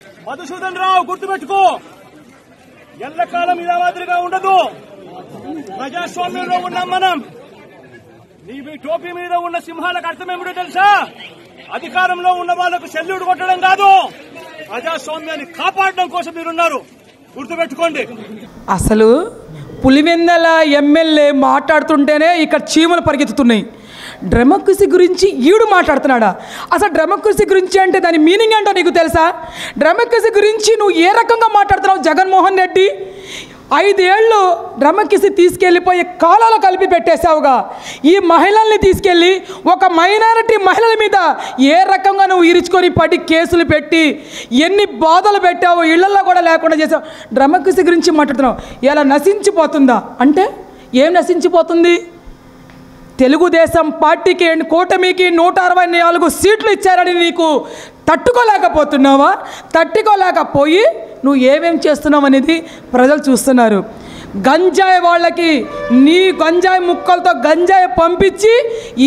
మధుసూదన్ రావు గుర్తుపెట్టుకో, ఎల్లకాలం ఇదే మాదిరిగా ఉండదు. ప్రజాస్వామ్యంలో ఉన్నాం మనం. నీ టోపీ మీద ఉన్న సింహాలకు అర్థమేమిటో తెలుసా? అధికారంలో ఉన్న వాళ్లకు సెల్యూట్ కొట్టడం కాదు, ప్రజాస్వామ్యాన్ని కాపాడడం కోసం మీరున్నారు. గుర్తుపెట్టుకోండి. అసలు పులివెందల ఎమ్మెల్యే మాట్లాడుతుంటేనే ఇక్కడ చీమలు పరిగెత్తుతున్నాయి. డెమోక్రసీ గురించి ఈడు మాట్లాడుతున్నాడా? అసలు డెమోక్రసీ గురించి అంటే దాని మీనింగ్ ఏంటో నీకు తెలుసా? డెమోక్రసీ గురించి నువ్వు ఏ రకంగా మాట్లాడుతున్నావు? జగన్మోహన్ రెడ్డి 5 ఏళ్ళు డెమోక్రసీ తీసుకెళ్ళిపోయి కాలాలు కలిపి పెట్టేశావుగా. ఈ మహిళల్ని తీసుకెళ్ళి ఒక మైనారిటీ మహిళల మీద ఏ రకంగా నువ్వు ఇరుచుకొని పడి కేసులు పెట్టి ఎన్ని బాధలు పెట్టావు, ఇళ్లలో కూడా లేకుండా చేసావు. డెమోక్రసీ గురించి మాట్లాడుతున్నావు. ఇలా నశించిపోతుందా? అంటే ఏం నశించిపోతుంది? తెలుగుదేశం పార్టీకి కూటమికి 164 సీట్లు ఇచ్చారని నీకు తట్టుకోలేకపోతున్నావా? తట్టుకోలేకపోయి నువ్వు ఏమేం చేస్తున్నావు అనేది ప్రజలు చూస్తున్నారు. గంజాయి వాళ్ళకి నీ గంజాయి ముక్కలతో గంజాయి పంపించి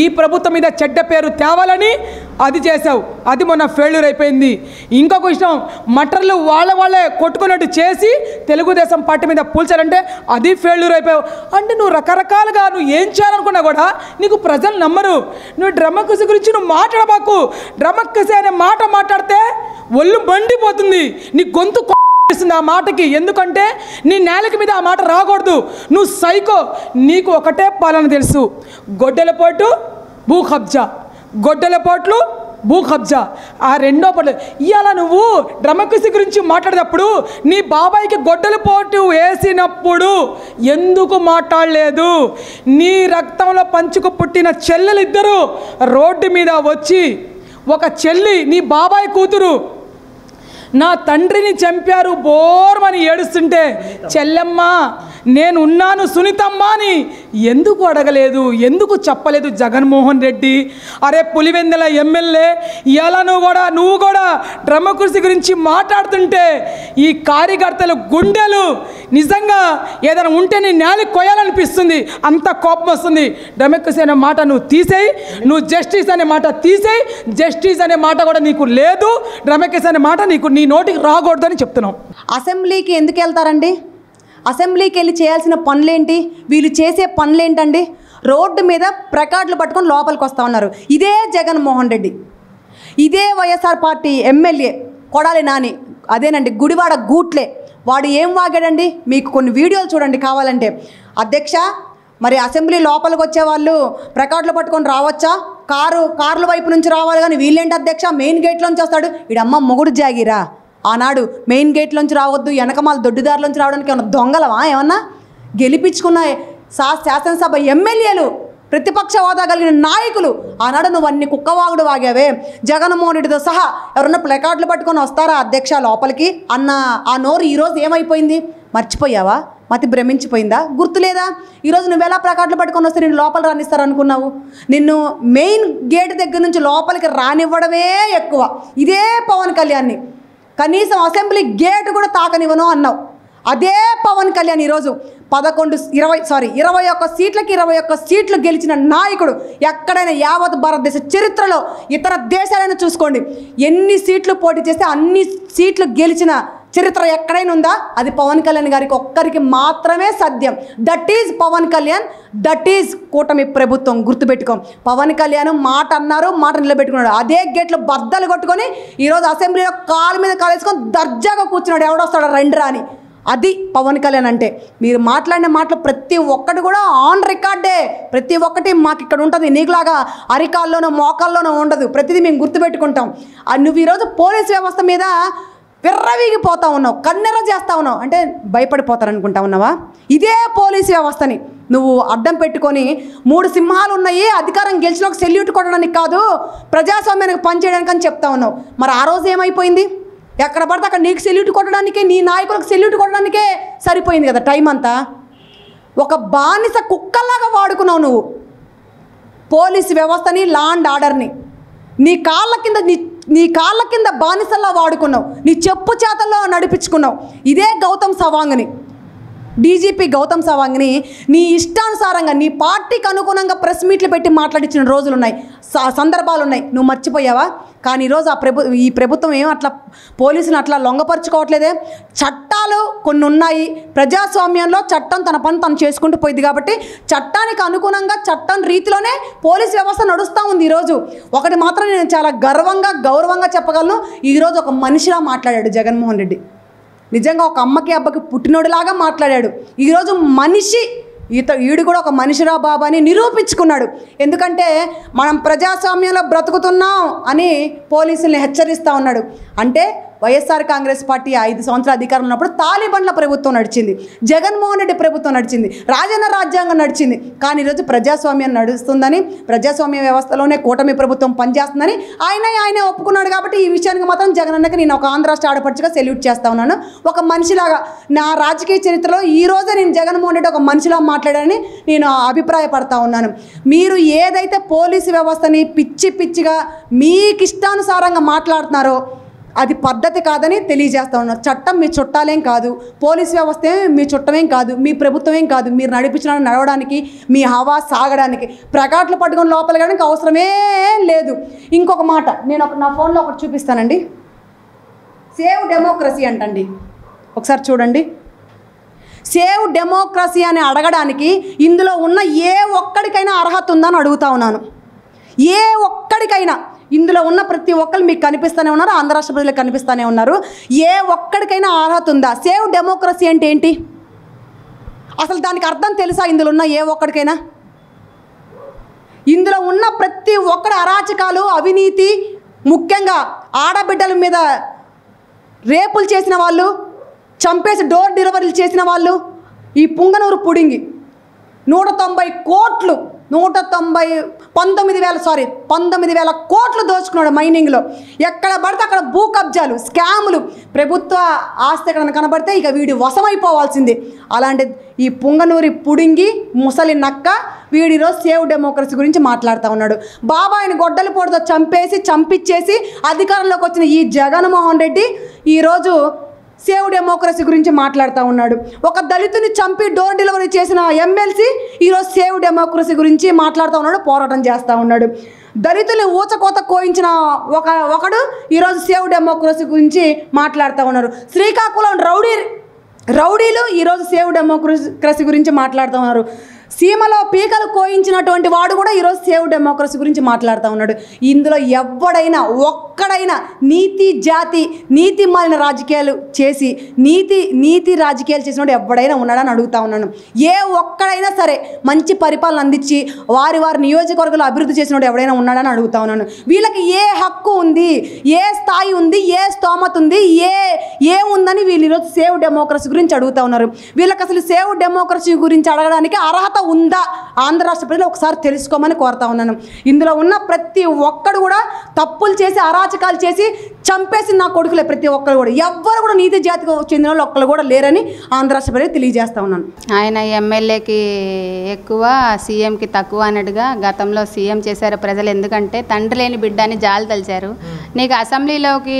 ఈ ప్రభుత్వం మీద చెడ్డ పేరు తేవాలని అది చేసావు. అది మొన్న ఫెయిల్యూర్ అయిపోయింది. ఇంకొక విషయం, మటర్లు వాళ్ళే కొట్టుకున్నట్టు చేసి తెలుగుదేశం పార్టీ మీద పూల్చారంటే అది ఫెయిల్యూర్ అయిపోయావు. అంటే నువ్వు రకరకాలుగా నువ్వు ఏం చేయాలనుకున్నా కూడా నీకు ప్రజలు నమ్మరు. నువ్వు డెమోక్రసీ గురించి నువ్వు మాట్లాడబాకు. డెమోక్రసీ అనే మాట మాట్లాడితే ఒళ్ళు మండిపోతుంది, నీ గొంతు ఆ మాటకి. ఎందుకంటే నీ నేలకి మీద ఆ మాట రాకూడదు. నువ్వు సైకో. నీకు ఒకటే పాలన తెలుసు, గొడ్డల పోటు భూ కబ్జా, గొడ్డల పోట్లు భూ కబ్జా. ఆ రెండో పట్ల ఇవాళ నువ్వు డెమోక్రసీ గురించి మాట్లాడేటప్పుడు నీ బాబాయికి గొడ్డల పోటు వేసినప్పుడు ఎందుకు మాట్లాడలేదు? నీ రక్తంలో పంచుకు పుట్టిన చెల్లెలిద్దరూ రోడ్డు మీద వచ్చి, ఒక చెల్లి నీ బాబాయ్ కూతురు నా తండ్రిని చంపారు బోర్మని ఏడుస్తుంటే, చెల్లెమ్మ నేను ఉన్నాను సునీతమ్మ అని ఎందుకు అడగలేదు? ఎందుకు చెప్పలేదు జగన్మోహన్ రెడ్డి? అరే పులివెందల ఎమ్మెల్యే, ఇలా నువ్వు కూడా డెమోక్రసీ గురించి మాట్లాడుతుంటే ఈ కార్యకర్తలు గుండెలు నిజంగా ఏదైనా ఉంటే నీ నేలకి కొయ్యాలనిపిస్తుంది. అంత కోపం వస్తుంది. డెమోక్రసీ అనే మాట నువ్వు తీసేయి. నువ్వు జస్టిస్ అనే మాట తీసేయి. జస్టిస్ అనే మాట కూడా నీకు లేదు. డెమోక్రసీ అనే మాట నీకు నీ నోటికి రాకూడదని చెప్తున్నావు. అసెంబ్లీకి ఎందుకు వెళ్తారండి? అసెంబ్లీకి వెళ్ళి చేయాల్సిన పనులేంటి? వీళ్ళు చేసే పనులేంటండి? రోడ్డు మీద ప్లకార్డులు పట్టుకొని లోపలికి వస్తూ ఉన్నారు. ఇదే జగన్మోహన్ రెడ్డి, ఇదే వైఎస్ఆర్ పార్టీ ఎమ్మెల్యే కొడాలి నాని, అదేనండి గుడివాడ గూట్లే. వాడు ఏం వాగాడండి? మీకు కొన్ని వీడియోలు చూడండి కావాలంటే. అధ్యక్ష, మరి అసెంబ్లీ లోపలికి వచ్చేవాళ్ళు ప్లకార్డులు పట్టుకొని రావచ్చా? కార్ల వైపు నుంచి రావాలి, కానీ వీళ్ళేంటి అధ్యక్ష మెయిన్ గేట్లోంచి వస్తాడు? వీడమ్మ మొగుడు జాగిరా. ఆనాడు మెయిన్ గేట్లోంచి రావద్దు, వెనకమాల దొడ్డిదారులోంచి రావడానికి ఏమన్నా దొంగలవా? ఏమన్నా గెలిపించుకున్న శాసనసభ ఎమ్మెల్యేలు, ప్రతిపక్ష హోదా కలిగిన నాయకులు, ఆనాడు నువ్వు అన్ని కుక్కవాగుడు వాగావే. జగన్మోహన్ రెడ్డితో సహా ఎవరన్నా ప్లకార్డులు పట్టుకొని వస్తారా అధ్యక్ష లోపలికి అన్న ఆ నోరు ఈరోజు ఏమైపోయింది? మర్చిపోయావా? మతి భ్రమించిపోయిందా? గుర్తులేదా? ఈరోజు నువ్వెలా ప్లకార్డులు పట్టుకొని వస్తే నేను లోపల రానిస్తారు అనుకున్నావు? నిన్ను మెయిన్ గేట్ దగ్గర నుంచి లోపలికి రానివ్వడమే ఎక్కువ. ఇదే పవన్ కళ్యాణ్ని కనీసం అసెంబ్లీ గేటు కూడా తాకనివ్వను అన్నావు. అదే పవన్ కళ్యాణ్ ఈరోజు 21 సీట్లకి 21 సీట్లు గెలిచిన నాయకుడు. ఎక్కడైనా యావత్ భారతదేశ చరిత్రలో ఇతర దేశాలైనా చూసుకోండి, ఎన్ని సీట్లు పోటీ చేస్తే అన్ని సీట్లు గెలిచిన చరిత్ర ఎక్కడైనా ఉందా? అది పవన్ కళ్యాణ్ గారికి ఒక్కరికి మాత్రమే సాధ్యం. That is Pawan Kalyan, that is కూటమి ప్రభుత్వం. గుర్తుపెట్టుకో. పవన్ కళ్యాణ్ మాట అన్నారు, మాట నిలబెట్టుకున్నాడు. అదే గేట్లు బద్దలు కొట్టుకొని ఈరోజు అసెంబ్లీలో కాలు మీద కాలేసుకొని దర్జాగా కూర్చున్నాడు. ఎవడొస్తాడో రండిరా అని. అది పవన్ కళ్యాణ్ అంటే. మీరు మాట్లాడిన మాటలు ప్రతి ఒక్కటి కూడా ఆన్ రికార్డే. ప్రతి ఒక్కటి మాకు ఇక్కడ ఉంటుంది. నీకులాగా అరికాల్లోనో మోకాల్లోనో ఉండదు. ప్రతిదీ మేము గుర్తుపెట్టుకుంటాం. నువ్వు ఈరోజు పోలీస్ వ్యవస్థ మీద విర్రవీగిపోతా ఉన్నావు, కన్నెర చేస్తూ ఉన్నావు. అంటే భయపడిపోతారనుకుంటా ఉన్నావా? ఇదే పోలీస్ వ్యవస్థని నువ్వు అడ్డం పెట్టుకొని 3 సింహాలు ఉన్నాయి, అధికారం గెలిచిన ఒక సెల్యూట్ కొట్టడానికి కాదు, ప్రజాస్వామ్యానికి పనిచేయడానికి అని చెప్తా ఉన్నావు. మరి ఆ రోజు ఏమైపోయింది? ఎక్కడ పడితే అక్కడ నీకు సెల్యూట్ కొట్టడానికే, నీ నాయకులకు సెల్యూట్ కొట్టడానికే సరిపోయింది కదా టైం అంతా. ఒక బానిస కుక్కల్లాగా వాడుకున్నావు నువ్వు పోలీసు వ్యవస్థని, లా అండ్ ఆర్డర్ని. నీ కాళ్ళ కింద బానిసల్లా వాడుకున్నావు. నీ చెప్పు చేతల్లో నడిపించుకున్నావు. ఇదే గౌతమ్ సవాంగ్ని డీజీపీ గౌతమ్ సవాంగ్ని నీ ఇష్టానుసారంగా నీ పార్టీకి అనుగుణంగా ప్రెస్ మీట్లు పెట్టి మాట్లాడించిన రోజులు ఉన్నాయి, సందర్భాలు ఉన్నాయి. నువ్వు మర్చిపోయావా? కానీ ఈరోజు ఈ ప్రభుత్వం ఏం అట్లా పోలీసులు అట్లా లొంగపరుచుకోవట్లేదే. చట్టాలు కొన్ని ఉన్నాయి. ప్రజాస్వామ్యంలో చట్టం తన పని తను చేసుకుంటూ పోయింది కాబట్టి చట్టానికి అనుగుణంగా చట్టం రీతిలోనే పోలీస్ వ్యవస్థ నడుస్తూ ఉంది. ఈరోజు ఒకటి మాత్రం నేను చాలా గౌరవంగా చెప్పగలను, ఈరోజు ఒక మనిషిలా మాట్లాడాడు జగన్మోహన్ రెడ్డి. నిజంగా ఒక అమ్మకి అబ్బకి పుట్టినోడిలాగా మాట్లాడాడు. ఈరోజు మనిషి ఈడు కూడా ఒక మనిషిరా బాబా అని నిరూపించుకున్నాడు. ఎందుకంటే మనం ప్రజాస్వామ్యంలో బ్రతుకుతున్నాం అని పోలీసుల్ని హెచ్చరిస్తూ ఉన్నాడు. అంటే వైఎస్ఆర్ కాంగ్రెస్ పార్టీ 5 సంవత్సరాల అధికారంలో ఉన్నప్పుడు తాలిబాన్ల ప్రభుత్వం నడిచింది, జగన్మోహన్ రెడ్డి ప్రభుత్వం నడిచింది, రాజన్న రాజ్యాంగం నడిచింది. కానీ ఈరోజు ప్రజాస్వామ్యం నడుస్తుందని, ప్రజాస్వామ్య వ్యవస్థలోనే కూటమి ప్రభుత్వం పనిచేస్తుందని ఆయనే ఒప్పుకున్నాడు. కాబట్టి ఈ విషయానికి మాత్రం జగనన్నకి నేను ఒక ఆంధ్ర రాష్ట్ర ఆడపడుచుగా సెల్యూట్ చేస్తా ఉన్నాను. ఒక మనిషిలాగా నా రాజకీయ చరిత్రలో ఈరోజే నేను జగన్మోహన్ రెడ్డి ఒక మనిషిలా మాట్లాడాలని నేను అభిప్రాయపడతా ఉన్నాను. మీరు ఏదైతే పోలీసు వ్యవస్థని పిచ్చిగా మీకు ఇష్టానుసారంగా మాట్లాడుతున్నారో అది పద్ధతి కాదని తెలియజేస్తా ఉన్నారు. చట్టం మీ చుట్టాలేం కాదు, పోలీస్ వ్యవస్థ మీ చుట్టమేం కాదు, మీ ప్రభుత్వమేం కాదు. మీరు నడవడానికి మీ హవా సాగడానికి ప్రకాట్లు పట్టుకొని లోపలికి అవసరమే లేదు. ఇంకొక మాట నేను నా ఫోన్లో ఒకటి చూపిస్తానండి. సేవ్ డెమోక్రసీ అంటండి, ఒకసారి చూడండి. సేవ్ డెమోక్రసీ అని అడగడానికి ఇందులో ఉన్న ఏ ఒక్కడికైనా అర్హత ఉందని అడుగుతా ఉన్నాను. ఏ ఒక్కడికైనా ఇందులో ఉన్న ప్రతి ఒక్కరు మీకు కనిపిస్తూనే ఉన్నారు, ఆంధ్ర రాష్ట్ర ప్రజలకు కనిపిస్తూనే ఉన్నారు. ఏ ఒక్కడికైనా అర్హత ఉందా? సేవ్ డెమోక్రసీ అంటే ఏంటి? అసలు దానికి అర్థం తెలుసా? ఇందులో ఉన్న ఏ ఒక్కడికైనా? ఇందులో ఉన్న ప్రతి ఒక్కడి అరాచకాలు, అవినీతి, ముఖ్యంగా ఆడబిడ్డల మీద రేపులు చేసిన వాళ్ళు, చంపేసి డోర్ డెలివరీలు చేసిన వాళ్ళు, ఈ పుంగనూరు పుడింగి 190 కోట్లు 19,000 కోట్లు దోచుకున్నాడు మైనింగ్లో. ఎక్కడ పడితే అక్కడ భూ కబ్జాలు, స్కాములు, ప్రభుత్వ ఆస్తి ఎక్కడ కనబడితే ఇక వీడి వశమైపోవాల్సిందే. అలాంటి ఈ పుంగనూరి పుడింగి ముసలి నక్క వీడిరోజు సేవ్ డెమోక్రసీ గురించి మాట్లాడుతూ ఉన్నాడు. బాబాయిని గొడ్డలి పొడితో చంపించేసి అధికారంలోకి వచ్చిన ఈ జగన్మోహన్ రెడ్డి ఈరోజు సేవ్ డెమోక్రసీ గురించి మాట్లాడుతూ ఉన్నాడు. ఒక దళితుని చంపి డోర్ డెలివరీ చేసిన ఎమ్మెల్సీ ఈరోజు సేవ్ డెమోక్రసీ గురించి మాట్లాడుతూ ఉన్నాడు, పోరాటం చేస్తూ ఉన్నాడు. దళితుల్ని ఊచకోత కోయించిన ఒకడు ఈరోజు సేవ్ డెమోక్రసీ గురించి మాట్లాడుతూ ఉన్నారు. శ్రీకాకుళం రౌడీలు ఈరోజు సేవ్ డెమోక్రసీ గురించి మాట్లాడుతూ ఉన్నారు. సీమలో పీకలు కోయించినటువంటి వాడు కూడా ఈరోజు సేవ్ డెమోక్రసీ గురించి మాట్లాడుతూ ఉన్నాడు. ఇందులో ఒక్కడైనా నీతి మాలిన రాజకీయాలు చేసి నీతి రాజకీయాలు చేసినప్పుడు ఎవడైనా ఉన్నాడని అడుగుతా ఉన్నాను. ఏ ఒక్కడైనా సరే మంచి పరిపాలన అందించి వారి నియోజకవర్గాలు అభివృద్ధి చేసినప్పుడు ఎవడైనా ఉన్నాడని అడుగుతా ఉన్నాను. వీళ్ళకి ఏ హక్కు ఉంది, ఏ స్థాయి ఉంది, ఏ స్తోమత ఉంది, ఏముందని వీళ్ళు ఈరోజు సేవ్ డెమోక్రసీ గురించి అడుగుతా ఉన్నారు. వీళ్ళకి అసలు సేవ్ డెమోక్రసీ గురించి అడగడానికి అర్హత ఉందా ఆంధ్ర రాష్ట్ర ప్రజలు ఒకసారి తెలుసుకోమని కోరుతా ఉన్నాను. ఇందులో ఉన్న ప్రతి ఒక్కడు కూడా తప్పులు చేసి అరాచకాలు చేసి చంపేసి నా కొడుకులే ప్రతి ఒక్కరు కూడా. ఎవ్వరు కూడా నీతి జాతికి చెందిన వాళ్ళు ఒక్కరు కూడా లేరని ఆంధ్ర రాష్ట్ర ప్రజలు తెలియజేస్తా ఉన్నాను. ఆయన ఎమ్మెల్యేకి ఎక్కువ, సీఎంకి తక్కువ అన్నట్టుగా గతంలో సీఎం చేశారు ప్రజలు. ఎందుకంటే తండ్రి లేని బిడ్డని జాలి తలిచారు. నీకు అసెంబ్లీలోకి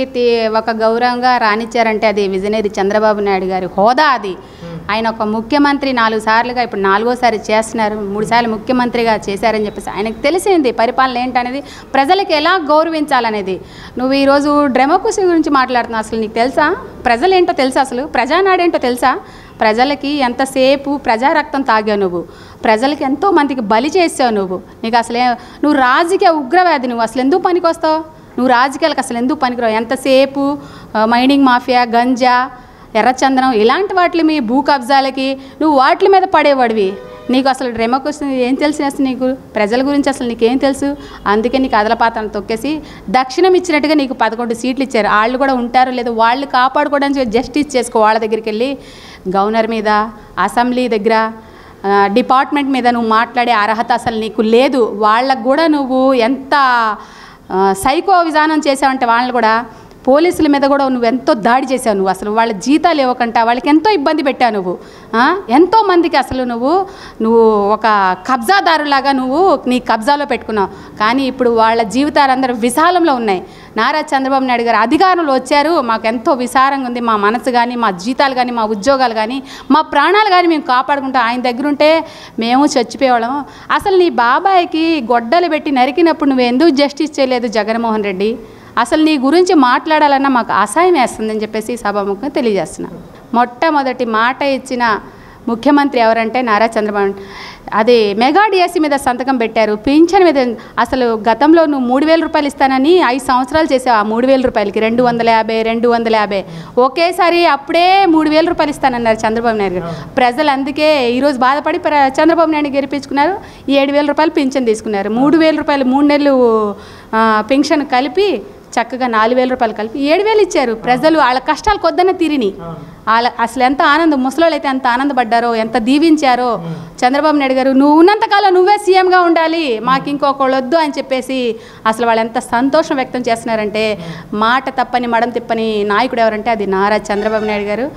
ఒక గౌరవంగా రానిచ్చారంటే అది విజనరీ చంద్రబాబు నాయుడు గారి హోదా. అది ఆయన ఒక ముఖ్యమంత్రి 4 సార్లుగా, ఇప్పుడు 4వ సారి చేస్తున్నారు, 3 సార్లు ముఖ్యమంత్రిగా చేశారని చెప్పేసి ఆయనకు తెలిసింది పరిపాలన ఏంటనేది, ప్రజలకు ఎలా గౌరవించాలనేది. నువ్వు ఈరోజు డెమోక్రసీ గురించి మాట్లాడుతున్నావు. అసలు నీకు తెలుసా ప్రజలు ఏంటో తెలుసా? అసలు ప్రజానాడేంటో తెలుసా? ప్రజలకి ఎంతసేపు ప్రజారక్తం తాగావు నువ్వు, ప్రజలకి ఎంతో మందికి బలి చేసావు నీకు అసలే నువ్వు రాజకీయ ఉగ్రవాది. నువ్వు అసలు ఎందుకు పనికొస్తావు? నువ్వు రాజకీయాలకు అసలు ఎందుకు పనికిరావు? ఎంతసేపు మైనింగ్ మాఫియా, గంజా, ఎర్రచందనం ఇలాంటి వాటి మీ భూ కబ్జాలకి నువ్వు వాటి మీద పడేవాడివి. నీకు అసలు డెమోక్రసీ ఏం తెలిసి నీకు ప్రజల గురించి అసలు నీకేం తెలుసు? అందుకే నీకు అదలపాత్రను తొక్కేసి దక్షిణం ఇచ్చినట్టుగా నీకు 11 సీట్లు ఇచ్చారు. వాళ్ళు కూడా ఉంటారు లేదు, వాళ్ళు కాపాడుకోవడానికి జస్టిస్ చేసుకో. వాళ్ళ దగ్గరికి వెళ్ళి గవర్నర్ మీద, అసెంబ్లీ దగ్గర, డిపార్ట్మెంట్ మీద నువ్వు మాట్లాడే అర్హత అసలు నీకు లేదు. వాళ్ళకు కూడా నువ్వు ఎంత సైకో విధానం చేసావంటే వాళ్ళని కూడా పోలీసుల మీద కూడా నువ్వు ఎంతో దాడి చేసావు. నువ్వు అసలు వాళ్ళ జీతాలు ఇవ్వకుండా వాళ్ళకి ఎంతో ఇబ్బంది పెట్టావు. నువ్వు ఎంతో మందికి అసలు నువ్వు ఒక కబ్జాదారులాగా నువ్వు నీ కబ్జాలో పెట్టుకున్నావు. కానీ ఇప్పుడు వాళ్ళ జీవితాలందరూ విశాలంలో ఉన్నాయి. నారా చంద్రబాబు నాయుడు గారు అధికారంలో వచ్చారు, మాకు ఎంతో విసారంగా ఉంది. మా మనసు కానీ, మా జీతాలు కానీ, మా ఉద్యోగాలు కానీ, మా ప్రాణాలు కానీ మేము కాపాడుకుంటాం. ఆయన దగ్గర ఉంటే మేము చచ్చిపోయేవాళ్ళం. అసలు నీ బాబాయికి గొడ్డలు పెట్టి నరికినప్పుడు నువ్వు ఎందుకు జస్టిస్ చేయలేదు జగన్మోహన్ రెడ్డి? అసలు నీ గురించి మాట్లాడాలన్నా మాకు అసహ్యం వేస్తుందని చెప్పేసి సభాముఖంగా తెలియజేస్తున్నాను. మొట్టమొదటి మాట ఇచ్చిన ముఖ్యమంత్రి ఎవరంటే నారా చంద్రబాబు. అది మెగా డిఎస్సి మీద సంతకం పెట్టారు. పింఛన్ మీద అసలు గతంలో నువ్వు 3,000 రూపాయలు ఇస్తానని 5 సంవత్సరాలు చేసావు. ఆ 3,000 రూపాయలకి 250 ఒకేసారి అప్పుడే 3,000 రూపాయలు ఇస్తానన్నారు చంద్రబాబు నాయుడు గారు. ప్రజలు అందుకే ఈరోజు బాధపడి చంద్రబాబు నాయుడు గెలిపించుకున్నారు. 7,000 రూపాయలు పింఛన్ తీసుకున్నారు. 3,000 రూపాయలు 3 నెలలు పెన్షన్ కలిపి చక్కగా 4,000 రూపాయలు కలిపి 7,000 ఇచ్చారు. ప్రజలు వాళ్ళ కష్టాలు కొద్దనే తీరిని. అసలు ఎంత ఆనందం, ముసలోళ్ళు అయితే ఎంత ఆనందపడ్డారో, ఎంత దీవించారో. చంద్రబాబు నాయుడు గారు నువ్వు ఉన్నంతకాలం నువ్వే సీఎంగా ఉండాలి, మాకు ఇంకొకళ్ళు వద్దు అని చెప్పేసి అసలు వాళ్ళు ఎంత సంతోషం వ్యక్తం చేస్తున్నారంటే, మాట తప్పని మడం తిప్పని నాయకుడు ఎవరంటే అది నారా చంద్రబాబు నాయుడు గారు.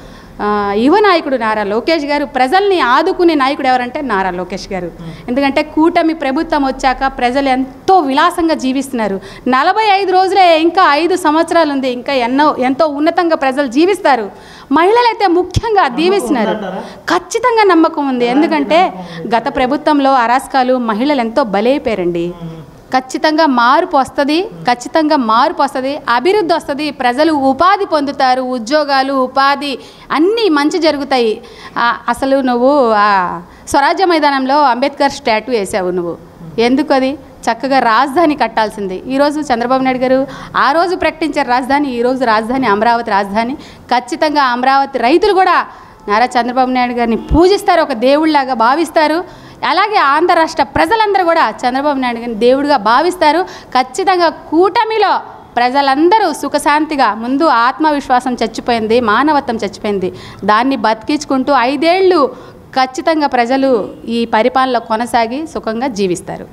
యువ నాయకుడు నారా లోకేష్ గారు. ప్రజల్ని ఆదుకునే నాయకుడు ఎవరంటే నారా లోకేష్ గారు. ఎందుకంటే కూటమి ప్రభుత్వం వచ్చాక ప్రజలు ఎంతో విలాసంగా జీవిస్తున్నారు. 45 రోజులే, ఇంకా 5 సంవత్సరాలు ఉంది, ఇంకా ఎంతో ఉన్నతంగా ప్రజలు జీవిస్తారు. మహిళలైతే ముఖ్యంగా దీవిస్తున్నారు. ఖచ్చితంగా నమ్మకం ఉంది. ఎందుకంటే గత ప్రభుత్వంలో అరాస్కాలు మహిళలు ఎంతో బలైపోయారండి. ఖచ్చితంగా మార్పు వస్తుంది, అభివృద్ధి వస్తుంది, ప్రజలు ఉపాధి పొందుతారు, ఉద్యోగాలు, ఉపాధి అన్నీ మంచి జరుగుతాయి. అసలు నువ్వు స్వరాజ్య మైదానంలో అంబేద్కర్ స్టాట్యూ వేసావు. నువ్వు ఎందుకు అది? చక్కగా రాజధాని కట్టాల్సింది. ఈరోజు చంద్రబాబు నాయుడు గారు ఆ రోజు ప్రకటించారు రాజధాని, ఈరోజు రాజధాని అమరావతి రాజధాని. ఖచ్చితంగా అమరావతి రైతులు కూడా నారా చంద్రబాబు నాయుడు గారిని పూజిస్తారు, ఒక దేవుళ్లాగా భావిస్తారు. అలాగే ఆంధ్ర రాష్ట్ర ప్రజలందరూ కూడా చంద్రబాబు నాయుడు గారిని దేవుడిగా భావిస్తారు. ఖచ్చితంగా కూటమిలో ప్రజలందరూ సుఖశాంతిగా, ముందు ఆత్మవిశ్వాసం చచ్చిపోయింది, మానవత్వం చచ్చిపోయింది, దాన్ని బతికించుకుంటూ 5 ఏళ్ళు ఖచ్చితంగా ప్రజలు ఈ పరిపాలనలో కొనసాగి సుఖంగా జీవిస్తారు.